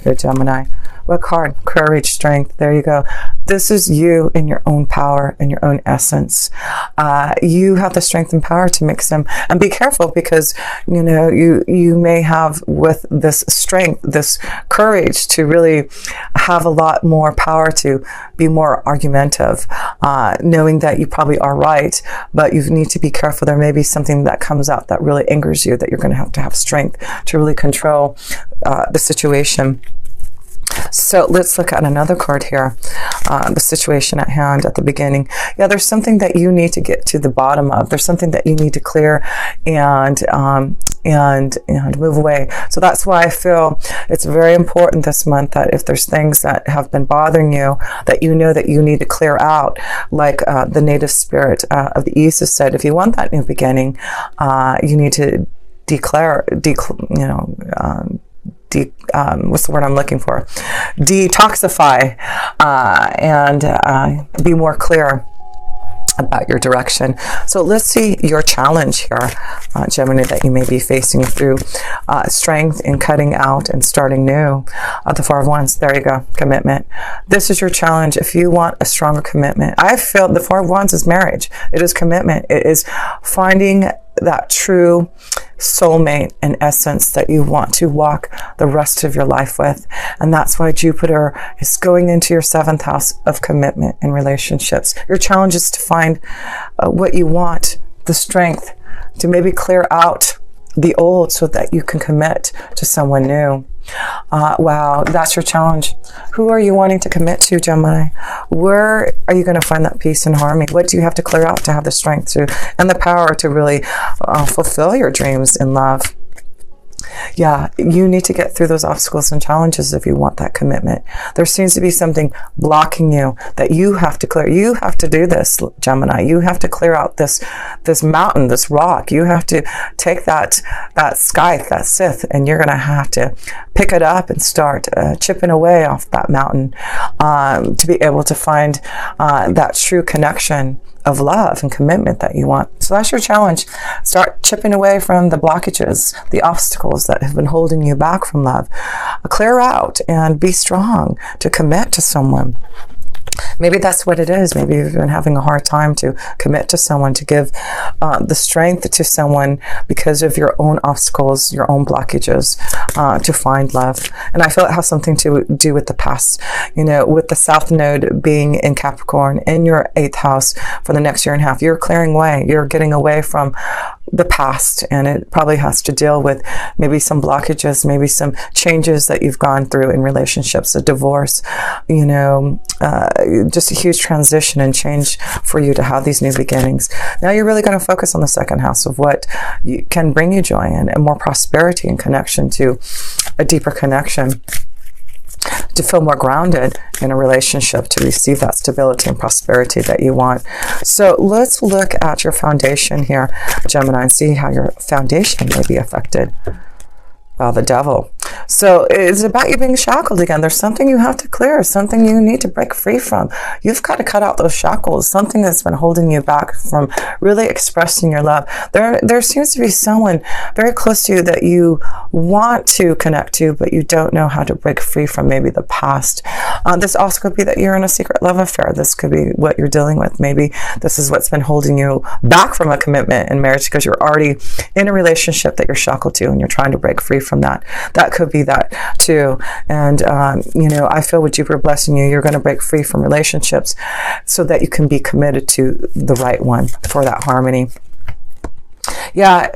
Here, Gemini. What card? Courage, strength. There you go. This is you in your own power, in your own essence. You have the strength and power to mix them. And be careful, because, you know, you may have, with this strength, this courage to really have a lot more power to be more argumentative, knowing that you probably are right, but you need to be careful. There may be something that comes out that really angers you, that you're going to have strength to really control the situation. So let's look at another card here. The situation at hand at the beginning. Yeah, there's something that you need to get to the bottom of. There's something that you need to clear and move away. So that's why I feel it's very important this month that if there's things that have been bothering you, that you know that you need to clear out, like the native spirit of the East has said, if you want that new beginning, you need to what's the word I'm looking for? Detoxify and be more clear about your direction. So let's see your challenge here, Gemini, that you may be facing through strength in cutting out and starting new. The Four of Wands, there you go, commitment. This is your challenge. If you want a stronger commitment, I feel the Four of Wands is marriage. It is commitment. It is finding that true soulmate and essence that you want to walk the rest of your life with. And that's why Jupiter is going into your 7th house of commitment and relationships. Your challenge is to find what you want, the strength to maybe clear out the old so that you can commit to someone new. Wow, that's your challenge. Who are you wanting to commit to, Gemini? Where are you going to find that peace and harmony? What do you have to clear out to have the strength to and the power to really fulfill your dreams in love? Yeah, you need to get through those obstacles and challenges if you want that commitment. There seems to be something blocking you that you have to clear. You have to do this, Gemini. You have to clear out this mountain, this rock. You have to take that scythe, that scythe, and you're going to have to pick it up and start chipping away off that mountain to be able to find that true connection of love and commitment that you want. So that's your challenge. Start chipping away from the blockages, the obstacles that have been holding you back from love. Clear out and be strong to commit to someone. Maybe that's what it is. Maybe you've been having a hard time to commit to someone, to give the strength to someone because of your own obstacles, your own blockages to find love. And I feel it has something to do with the past. You know, with the South Node being in Capricorn in your 8th house for the next year and a half, you're clearing away. You're getting away from the past, and it probably has to deal with maybe some blockages, maybe some changes that you've gone through in relationships, a divorce, you know, just a huge transition and change for you to have these new beginnings. Now you're really going to focus on the 2nd house of what can bring you joy and more prosperity and connection to a deeper connection, to feel more grounded in a relationship, to receive that stability and prosperity that you want. So let's look at your foundation here, Gemini, and see how your foundation may be affected. Well, the Devil. So it's about you being shackled again. There's something you have to clear, something you need to break free from. You've got to cut out those shackles, something that's been holding you back from really expressing your love. There seems to be someone very close to you that you want to connect to, but you don't know how to break free from maybe the past. This also could be that you're in a secret love affair. This could be what you're dealing with. Maybe this is what's been holding you back from a commitment in marriage because you're already in a relationship that you're shackled to and you're trying to break free from that. That could be that too. And you know, I feel with Jupiter blessing you, you're going to break free from relationships so that you can be committed to the right one for that harmony. Yeah,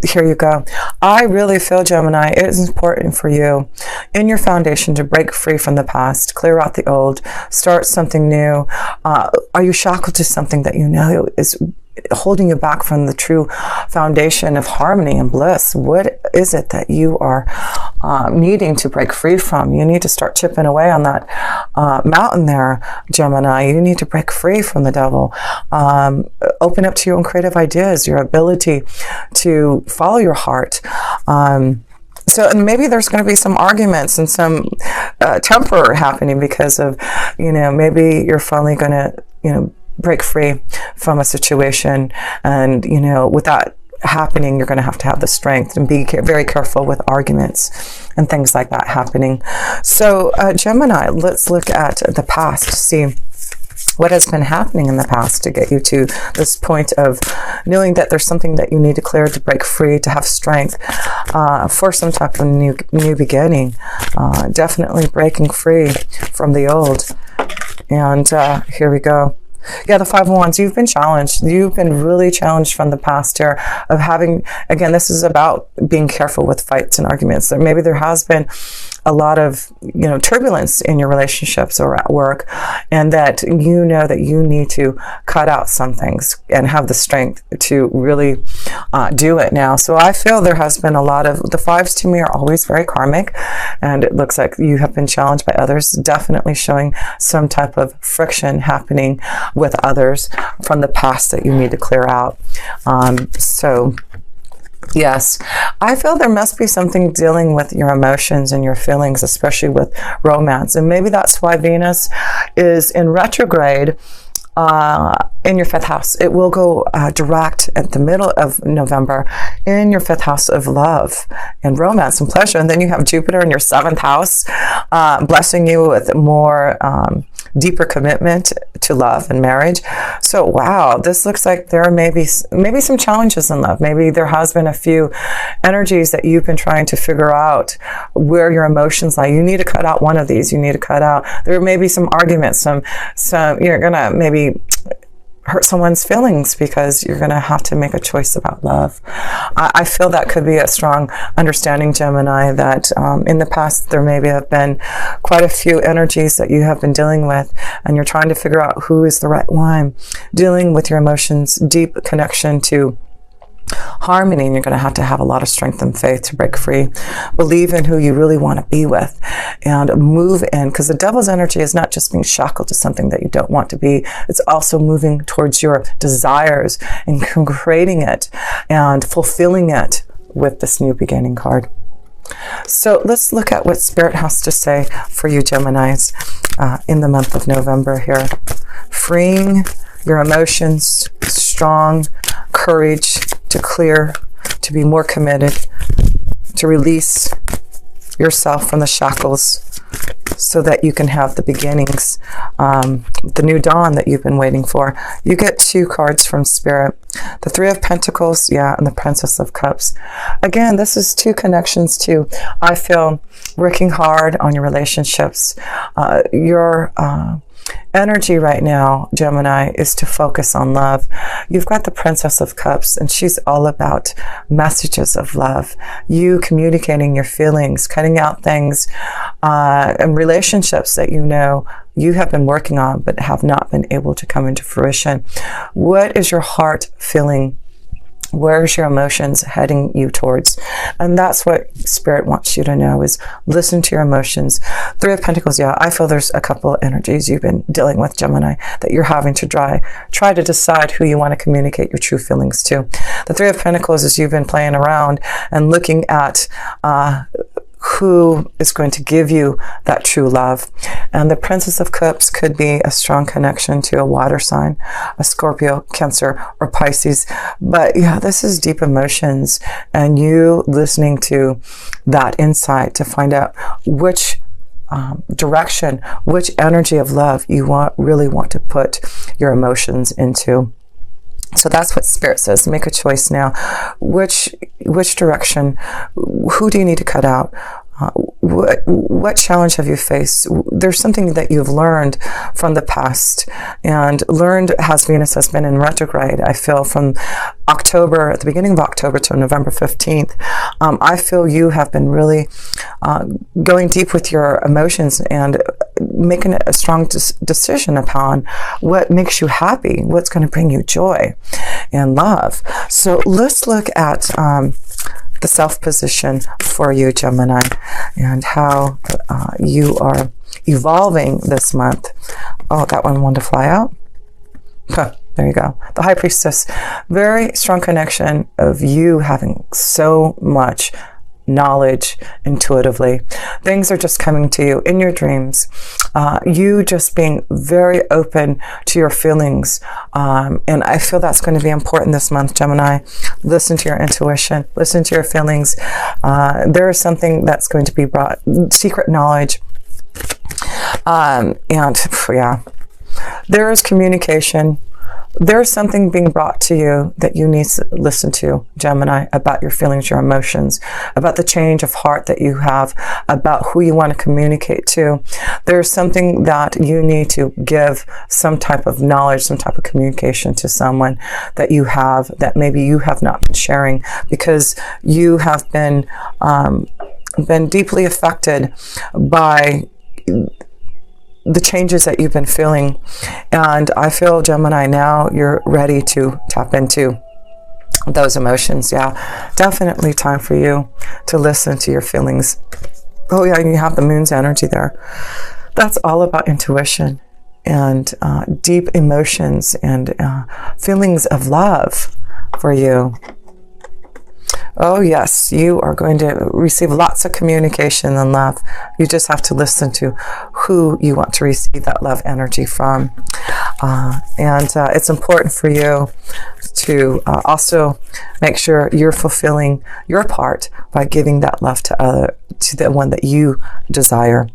here you go. I really feel, Gemini, it is important for you in your foundation to break free from the past, clear out the old, start something new. Are you shackled to something that you know is holding you back from the true foundation of harmony and bliss? What is it that you are needing to break free from? You need to start chipping away on that mountain there, Gemini. You need to break free from the Devil. Open up to your own creative ideas, your ability to follow your heart. So, and maybe there's going to be some arguments and some temper happening because of, you know, maybe you're finally going to, you know, break free from a situation and, you know, with that happening, you're going to have the strength, and be very careful with arguments and things like that happening. So Gemini, let's look at the past to see what has been happening in the past to get you to this point of knowing that there's something that you need to clear, to break free, to have strength for some type of new beginning. Definitely breaking free from the old. And here we go. Yeah, the Five of Wands, you've been challenged. You've been really challenged from the past here of having, again, this is about being careful with fights and arguments. So maybe there has been a lot of, turbulence in your relationships or at work, and that you know that you need to cut out some things and have the strength to really do it now. So I feel there has been a lot of, the fives to me are always very karmic, and it looks like you have been challenged by others, definitely showing some type of friction happening with others from the past that you need to clear out. So yes, I feel there must be something dealing with your emotions and your feelings, especially with romance. And maybe that's why Venus is in retrograde in your 5th house. It will go direct at the middle of November in your 5th house of love and romance and pleasure. And then you have Jupiter in your 7th house, blessing you with more deeper commitment to love and marriage. So wow, this looks like there may be some challenges in love. Maybe there has been a few energies that you've been trying to figure out where your emotions lie. You need to cut out one of these. You need to cut out, there may be some arguments, some you're gonna maybe hurt someone's feelings because you're going to have to make a choice about love. I feel that could be a strong understanding, Gemini, that in the past there maybe have been quite a few energies that you have been dealing with, and you're trying to figure out who is the right one. Dealing with your emotions, deep connection to harmony, and you're going to have a lot of strength and faith to break free. Believe in who you really want to be with and move in, because the devil's energy is not just being shackled to something that you don't want to be. It's also moving towards your desires and creating it and fulfilling it with this new beginning card. So let's look at what Spirit has to say for you, Geminis, in the month of November here. Freeing your emotions, strong courage to clear, to be more committed, to release yourself from the shackles so that you can have the beginnings, the new dawn that you've been waiting for. You get 2 cards from Spirit. The 3 of Pentacles, yeah, and the Princess of Cups. Again, this is 2 connections to, I feel, working hard on your relationships. Your energy right now, Gemini, is to focus on love. You've got the Princess of Cups, and she's all about messages of love. You communicating your feelings, cutting out things and relationships that you have been working on but have not been able to come into fruition. What is your heart feeling? Where's your emotions heading you towards? And that's what Spirit wants you to know, is listen to your emotions. 3 of Pentacles, yeah, I feel there's a couple of energies you've been dealing with, Gemini, that you're having to try to decide who you want to communicate your true feelings to. The 3 of Pentacles is you've been playing around and looking at who is going to give you that true love. And the Princess of Cups could be a strong connection to a water sign, a Scorpio, Cancer, or Pisces. But yeah, this is deep emotions, and you listening to that insight to find out which direction, which energy of love you really want to put your emotions into. So that's what Spirit says. Make a choice now. Which direction? Who do you need to cut out? What challenge have you faced? There's something that you've learned from the past, and learned as Venus has been in retrograde. I feel from October, at the beginning of October to November 15th, I feel you have been really going deep with your emotions and making a strong decision upon what makes you happy, what's going to bring you joy and love. So let's look at the self position for you, Gemini, and how you are evolving this month. Oh, that one wanted to fly out. Huh, there you go. The High Priestess. Very strong connection of you having so much knowledge intuitively. Things are just coming to you in your dreams. You just being very open to your feelings. And I feel that's going to be important this month, Gemini. Listen to your intuition. Listen to your feelings. There is something that's going to be brought, secret knowledge. And yeah, there is communication. There's something being brought to you that you need to listen to, Gemini, about your feelings, your emotions, about the change of heart that you have, about who you want to communicate to. There's something that you need to give some type of knowledge, some type of communication to someone that you have, that maybe you have not been sharing, because you have been deeply affected by the changes that you've been feeling. And I feel, Gemini, now you're ready to tap into those emotions. Yeah, definitely time for you to listen to your feelings. Oh yeah, you have the moon's energy there. That's all about intuition and deep emotions and feelings of love for you. Oh yes, you are going to receive lots of communication and love. You just have to listen to who you want to receive that love energy from. And it's important for you to also make sure you're fulfilling your part by giving that love to the one that you desire.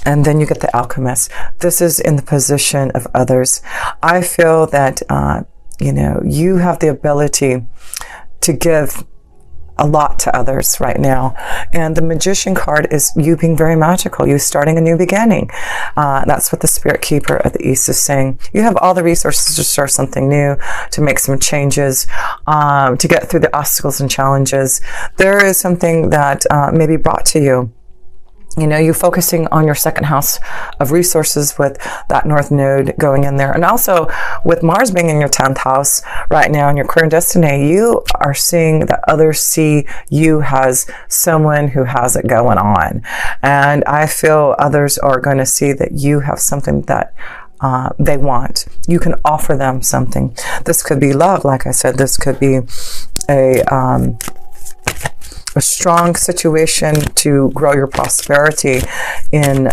And then you get the alchemist. This is in the position of others. I feel that, you have the ability to give a lot to others right now. And the magician card is you being very magical, you starting a new beginning. That's what the spirit keeper of the East is saying. You have all the resources to start something new, to make some changes, to get through the obstacles and challenges. There is something that may be brought to you. You focusing on your second house of resources with that North Node going in there. And also with Mars being in your 10th house right now in your career and destiny, you are seeing that others see you as someone who has it going on. And I feel others are going to see that you have something that they want. You can offer them something. This could be love, like I said. This could be a strong situation to grow your prosperity in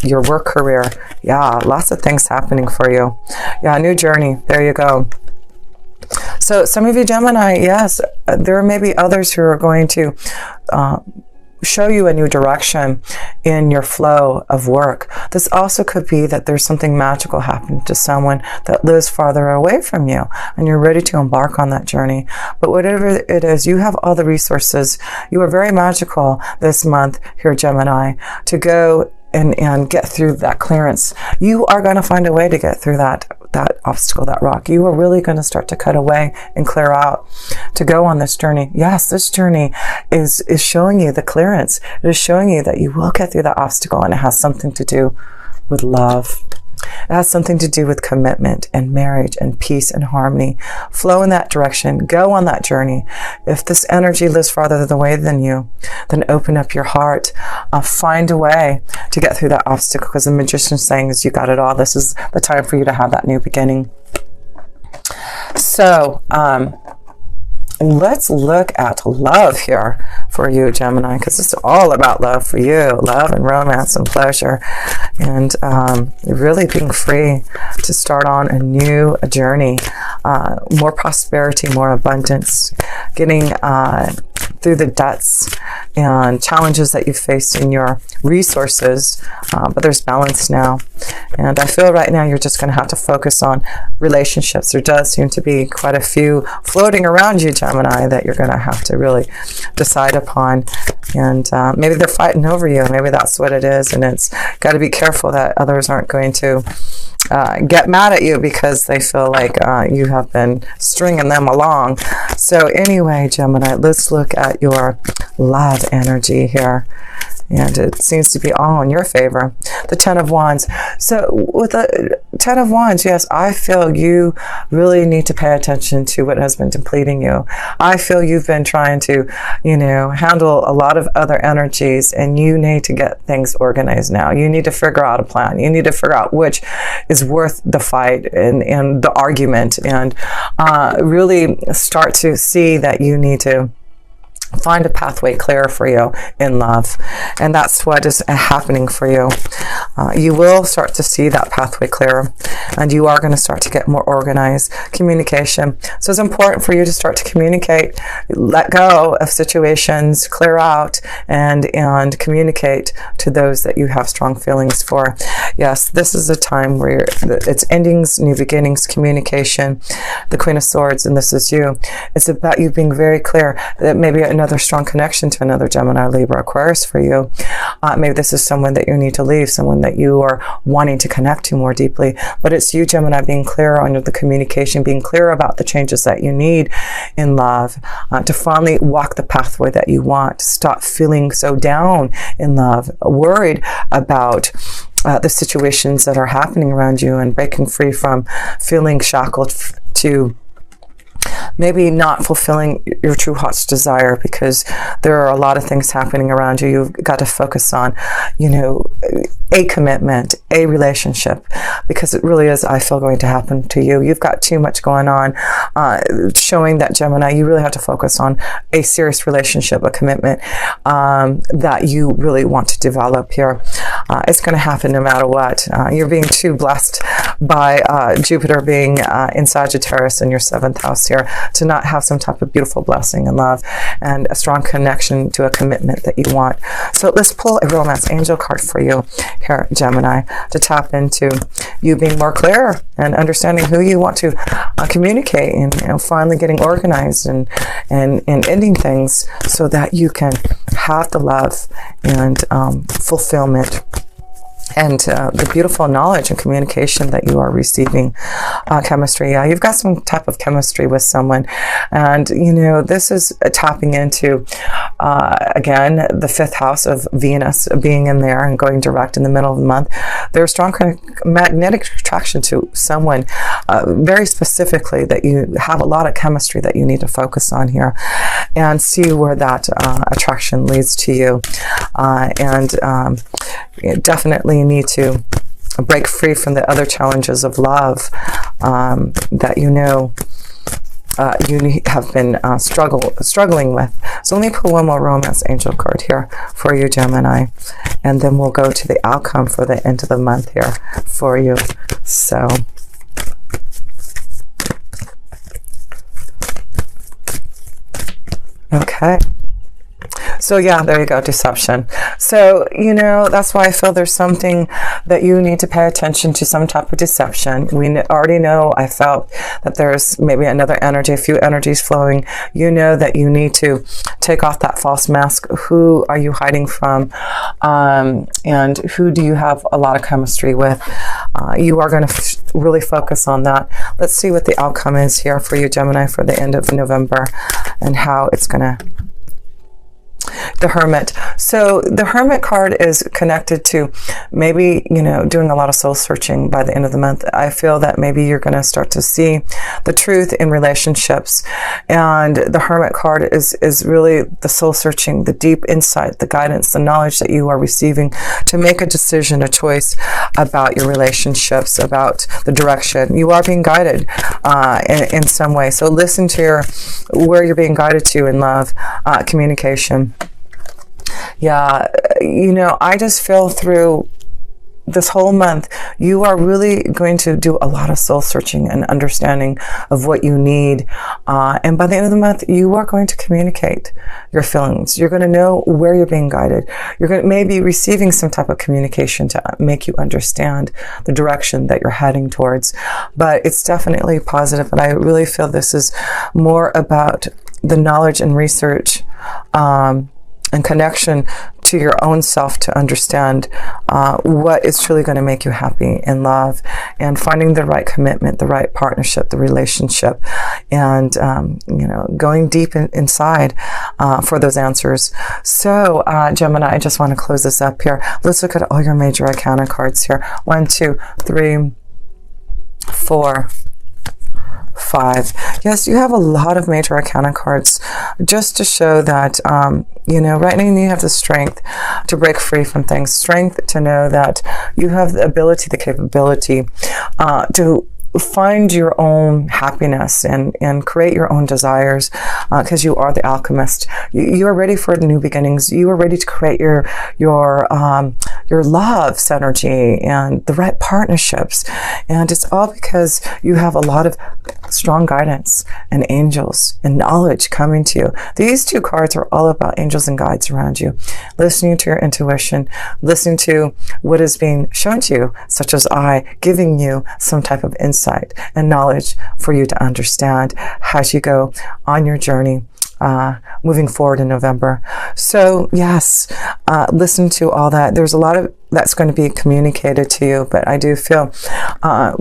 your work career. Yeah, lots of things happening for you. Yeah, new journey. There you go. So some of you Gemini, yes, there may be others who are going to show you a new direction in your flow of work. This also could be that there's something magical happening to someone that lives farther away from you and you're ready to embark on that journey. But whatever it is, you have all the resources. You are very magical this month here, Gemini, to go and get through that clearance. You are going to find a way to get through that obstacle, that rock. You are really going to start to cut away and clear out to go on this journey. Yes, this journey is showing you the clearance. It is showing you that you will get through that obstacle, and it has something to do with love. It has something to do with commitment and marriage and peace and harmony. Flow in that direction. Go on that journey. If this energy lives farther away than you, then open up your heart. Find a way to get through that obstacle, because the magician's saying is you got it all. This is the time for you to have that new beginning. So, let's look at love here for you, Gemini, because it's all about love for you. Love and romance and pleasure, and really being free to start on a new journey. More prosperity, more abundance, getting through the debts and challenges that you faced in your resources, but there's balance now. And I feel right now you're just going to have to focus on relationships. There does seem to be quite a few floating around you, Gemini, that you're going to have to really decide upon. And maybe they're fighting over you. Maybe that's what it is. And it's got to be careful that others aren't going to get mad at you because they feel like you have been stringing them along. So anyway, Gemini, let's look at your love energy here. And it seems to be all in your favor. The 10 of Wands. So with the 10 of Wands, yes, I feel you really need to pay attention to what has been depleting you. I feel you've been trying to, handle a lot of other energies, and you need to get things organized now. You need to figure out a plan. You need to figure out which is worth the fight and the argument, and really start to see that you need to find a pathway clear for you in love. And that's what is happening for you. You will start to see that pathway clear, and you are going to start to get more organized. Communication. So it's important for you to start to communicate, let go of situations, clear out, and communicate to those that you have strong feelings for. Yes, this is a time where it's endings, new beginnings, communication, the Queen of Swords, and this is you. It's about you being very clear that maybe another strong connection to another Gemini, Libra, Aquarius for you. Maybe this is someone that you need to leave, someone that you are wanting to connect to more deeply. But it's you, Gemini, being clear on the communication, being clear about the changes that you need in love, to finally walk the pathway that you want. Stop feeling so down in love, worried about the situations that are happening around you, and breaking free from feeling shackled to maybe not fulfilling your true heart's desire, because there are a lot of things happening around you. You've got to focus on, a commitment, a relationship, because it really is, I feel, going to happen to you. You've got too much going on, showing that, Gemini, you really have to focus on a serious relationship, a commitment that you really want to develop here. It's going to happen no matter what. You're being too blessed by Jupiter being in Sagittarius in your 7th house here to not have some type of beautiful blessing and love and a strong connection to a commitment that you want. So let's pull a romance angel card for you here, Gemini, to tap into you being more clear and understanding who you want to communicate, and finally getting organized and ending things so that you can have the love and fulfillment and the beautiful knowledge and communication that you are receiving. Chemistry, yeah, you've got some type of chemistry with someone, and this is tapping into again the 5th house of Venus being in there and going direct in the middle of the month. There's strong magnetic attraction to someone very specifically, that you have a lot of chemistry that you need to focus on here and see where that attraction leads to you. Definitely need to break free from the other challenges of love that you have been struggling with. So let me pull one more romance angel card here for you, Gemini, and then we'll go to the outcome for the end of the month here for you. So okay. So yeah, there you go, deception. So, that's why I feel there's something that you need to pay attention to, some type of deception. We already know, I felt that there's maybe another energy, a few energies flowing. That you need to take off that false mask. Who are you hiding from? And who do you have a lot of chemistry with? You are going to really focus on that. Let's see what the outcome is here for you, Gemini, for the end of November, and how it's going to. The Hermit. So the Hermit card is connected to maybe, doing a lot of soul searching by the end of the month. I feel that maybe you're going to start to see the truth in relationships. And the Hermit card is really the soul searching, the deep insight, the guidance, the knowledge that you are receiving to make a decision, a choice about your relationships, about the direction. You are being guided in some way. So listen to where you're being guided to in love, communication. Yeah, I just feel through this whole month, you are really going to do a lot of soul searching and understanding of what you need. And by the end of the month, you are going to communicate your feelings. You're going to know where you're being guided. You're going to maybe receiving some type of communication to make you understand the direction that you're heading towards. But it's definitely positive. And I really feel this is more about the knowledge and research, and connection to your own self to understand what is truly going to make you happy in love, and finding the right commitment, the right partnership, the relationship, and going deep inside for those answers. So Gemini, I just want to close this up here. Let's look at all your major arcana cards here. 1, 2, 3, 4, 5. Yes, you have a lot of major arcana cards, just to show that right now you have the strength to break free from things, strength to know that you have the ability, the capability to find your own happiness and create your own desires, because you are the alchemist. You are ready for new beginnings. You are ready to create your love synergy and the right partnerships. And it's all because you have a lot of strong guidance and angels and knowledge coming to you. These two cards are all about angels and guides around you, listening to your intuition, listening to what is being shown to you, such as I giving you some type of insight and knowledge for you to understand as you go on your journey moving forward in November. So yes, listen to all that. There's a lot of that's going to be communicated to you, but I do feel,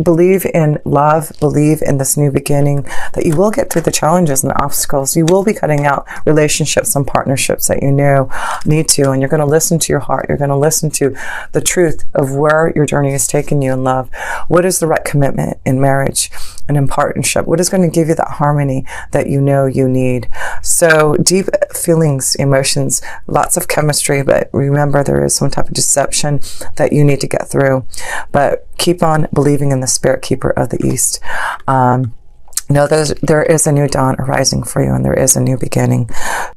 believe in love, believe in this new beginning, that you will get through the challenges and the obstacles. You will be cutting out relationships and partnerships that you know need to, and you're going to listen to your heart. You're going to listen to the truth of where your journey is taking you in love. What is the right commitment in marriage and in partnership? What is going to give you that harmony that you know you need? So deep feelings, emotions, lots of chemistry, but remember there is some type of deception that you need to get through. But keep on believing in the Spirit Keeper of the East. Know there is a new dawn arising for you, and there is a new beginning.